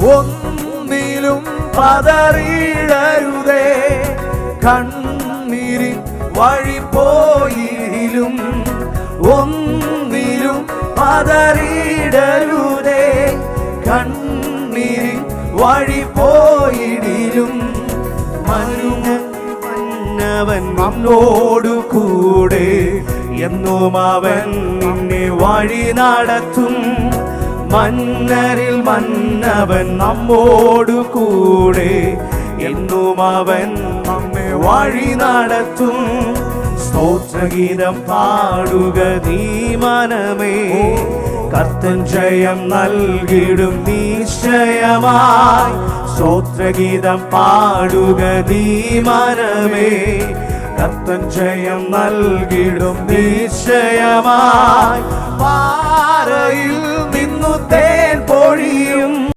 ഒന്നിലും പതറിയിടരുതേ. കണ്ണീരിൻ വഴി പോയിലും ഒന്നിലും പതറിയിടരുതേ. കണ്ണീരിൻ വഴി പോയിടിലും മന്നവൻ നിന്നോടു കൂടെ എന്നും അവൻ നിന്നെ വഴി നടത്തും. മന്നരിൽ മന്നവൻ നമ്മോടു കൂടെ എന്നും അവൻ നമ്മെ വഴി നടത്തും. സ്തോത്രഗീതം പാടുക നീ മനമേ, കർത്തൻ ജയം നൽകിടും നിശ്ചയമായി. സ്തോത്രഗീതം പാടുക നീ മനമേ, കർത്തൻ ജയം നൽകിടും നിശ്ചയമായി. പാറയിൽ നിന്നു